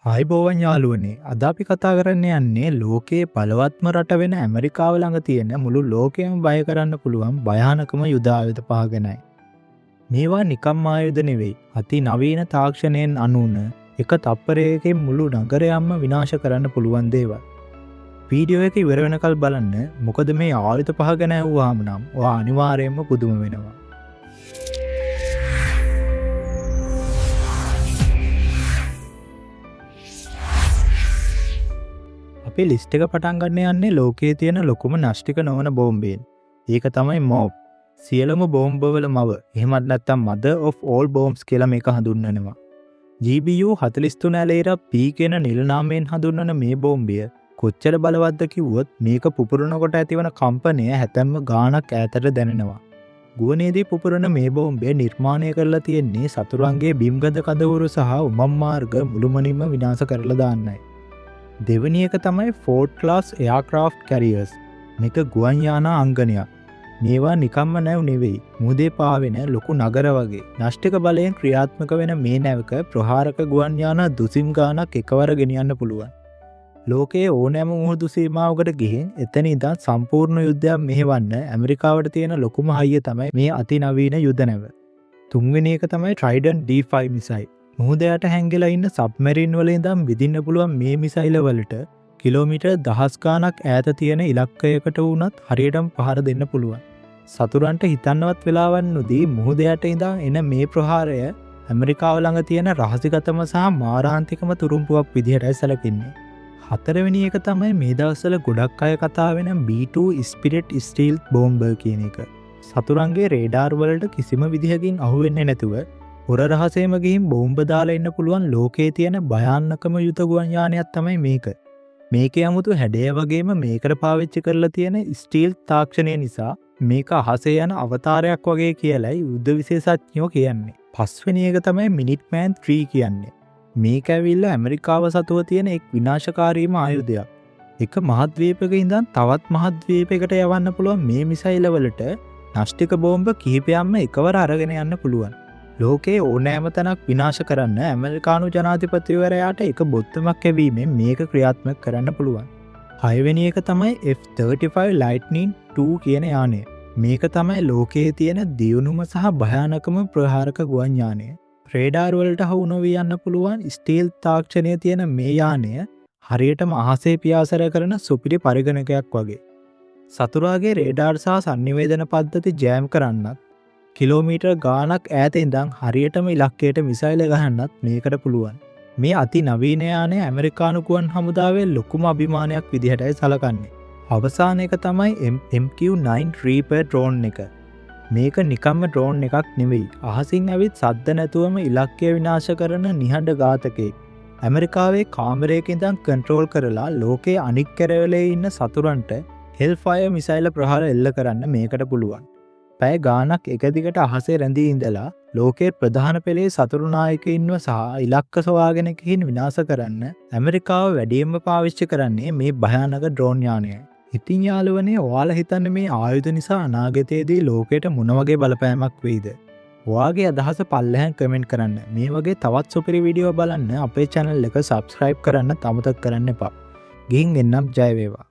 ආයිබෝවන් යාළුවනේ අද අපි කතා කරන්න යන්නේ ලෝකයේ බලවත්ම රට වෙන ඇමරිකාව ළඟ තියෙන මුළු ලෝකයම බය කරන්න පුළුවන් භයානකම යුද ආයුධ පහ ගැනයි. මේවා නිකම් ආයුධ නෙවෙයි. අති නවීන තාක්ෂණයෙන් අනුන එක තප්පරයකින් මුළු නගරයක්ම විනාශ කරන්න පුළුවන් දේවල්. වීඩියෝ එක ඉවර වෙනකල් බලන්න. මොකද මේ ආයුධ පහ ගැන ඇහුවාම නම් ඔයා අනිවාර්යයෙන්ම පුදුම වෙනවා. අපි ලිස්ට් එක පටන් ගන්න යන්නේ ලෝකයේ තියෙන ලොකුම නාස්තික නොවන බෝම්බයෙන්. ඒක තමයි මොබ්. සියලුම බෝම්බවල මව. එහෙමත් නැත්නම් mother of all bombs කියලා මේක හඳුන්වනවා. GBU 43 ඇලේර P කියන නිල නාමයෙන් හඳුන්වන මේ බෝම්බය කොච්චර බලවත්ද කිව්වොත් මේක පුපුරනකොට ඇතිවන කම්පනය හැතැම්ම ගාණක් ඈතට දැනෙනවා. ගුවනේදී පුපුරන මේ බෝම්බය නිර්මාණය කරලා තියෙන්නේ සතුරන්ගේ බිම්ගත කඳවුරු සහ උමම් මාර්ග මුළුමනින්ම විනාශ කරලා දාන්නයි. දෙවැනි එක තමයි ෆෝර්ඩ් ක්ලාස් එයාක්‍රාෆ්ට් කැරියර්ස්. මේක ගුවන් යානා අංගනයක්. මේවා නිකම්ම නැව් නෙවෙයි. මුහුදේ පාවෙන ලොකු නගර වගේ. නාස්තික බලයෙන් ක්‍රියාත්මක වෙන මේ නැවක ප්‍රහාරක ගුවන් යානා දුසිම් ගානක් එකවර ගෙනියන්න පුළුවන්. ලෝකයේ ඕනෑම මුහුදු සීමාවකට ගිහින් එතන ඉඳන් සම්පූර්ණ යුද්ධයක් මෙහෙවන්න ඇමරිකාවට තියෙන ලොකුම හයිය තමයි මේ අතිනවීන යුද නැව. තුන්වෙනි එක තමයි Trident D5 මිසයිල්. මුහුදයට හැංගිලා ඉන්න සබ්මරීන් වල ඉඳන් විදින්න පුළුවන් මේ මිසයිල වලට කිලෝමීටර් දහස් ගාණක් ඈත තියෙන ඉලක්කයකට වුණත් හරියටම පහර දෙන්න පුළුවන්. සතුරන්ට හිතන්නවත් වෙලාවක් නොදී මුහුදයට ඉඳන් එන මේ ප්‍රහාරය ඇමරිකාව ළඟ තියෙන රහසිගතම සහ මාරාන්තිකම තුරුම්පුවක් විදිහටයි සැලකෙන්නේ. හතරවෙනි එක තමයි මේ දවස්වල ගොඩක් අය කතා වෙන B2 Spirit Stealth Bomber කියන එක. සතුරන්ගේ රේඩාර් වලට කිසිම විදිහකින් අහු වෙන්නේ නැතුව හොර රහසේම ගිහින් බෝම්බ දාලා ඉන්න පුළුවන් ලෝකයේ තියෙන භයානකම යුද ගුවන් යානයක් තමයි මේක. මේකේ 아무තු හැඩය වගේම මේකට පාවිච්චි කරලා තියෙන ස්ටීල් තාක්ෂණය නිසා මේක අහසේ යන අවතාරයක් වගේ කියලයි යුද්ධ විශේෂඥයෝ කියන්නේ. පස්වෙනි එක තමයි මිනිට්මෑන් 3 කියන්නේ. මේක ඇවිල්ලා ඇමරිකාව සතුව තියෙන එක් විනාශකාරීම ආයුධයක්. එක මහද්වීපයක ඉඳන් තවත් මහද්වීපයකට යවන්න පුළුවන් මේ මිසයිල වලට නාස්තික බෝම්බ කිහිපයක්ම එකවර අරගෙන යන්න පුළුවන්. ලෝකයේ ඕනෑම තැනක් විනාශ කරන්න ඇමරිකානු ජනාධිපතිවරයාට එක බොත්තමක් ඇවීමෙන් මේක ක්‍රියාත්මක කරන්න පුළුවන්. හයවෙනි එක තමයි F-35 Lightning II කියන යානය. මේක තමයි ලෝකයේ තියෙන දියුණුම සහ භයානකම ප්‍රහාරක ගුවන් යානය. රේඩාර් වලට හවු නොවී යන්න පුළුවන් ස්ටීල් තාක්ෂණය තියෙන මේ යානය හරියටම අහසේ පියාසර කරන සුපිරි පරිගණකයක් වගේ. සතුරාගේ රේඩාර් සහ සංනිවේදන පද්ධති ජෑම් කරන්නත් කිලෝමීටර් ගාණක් ඈත ඉඳන් හරියටම ඉලක්කයට මිසයිල ගහන්නත් මේකට පුළුවන්. මේ අති නවීන යානය ඇමරිකානු ගුවන් හමුදාවේ ලොකුම අභිමානයක් විදිහටයි සැලකන්නේ. අවසාන එක තමයි MQ-9 Reaper drone එක. මේක නිකම්ම ඩ්‍රෝන් එකක් නෙවෙයි. අහසින් ඇවිත් සද්ද නැතුවම ඉලක්කය විනාශ කරන නිහඬ ඝාතකයෙක්. ඇමරිකාවේ කාමරයක ඉඳන් කන්ට්‍රෝල් කරලා ලෝකයේ අනික් කෙරවලේ ඉන්න සතුරන්ට Hellfire මිසයිල ප්‍රහාර එල්ල කරන්න මේකට පුළුවන්. පැය ගානක් එක දිගට අහසේ රැඳී ඉඳලා ලෝකයේ ප්‍රධාන පෙළේ සතුරු නායකයින්ව සහ ඉලක්ක සොයාගෙන ගිහින් විනාශ කරන්න ඇමරිකාව වැඩියෙන්ම පාවිච්චි කරන්නේ මේ භයානක ඩ්‍රෝන් යානයයි. ඉතින් යාළුවනේ ඔයාලා හිතන්නේ මේ ආයුධ නිසා අනාගතයේදී ලෝකයට මොන වගේ බලපෑමක් වෙයිද? ඔයාගේ අදහස පල්ලෙහාන් කමෙන්ට් කරන්න. මේ වගේ තවත් සුපිරි වීඩියෝ බලන්න අපේ channel එක subscribe කරන්න අමතක කරන්න එපා. ගිහින් එන්නම් ජය වේවා.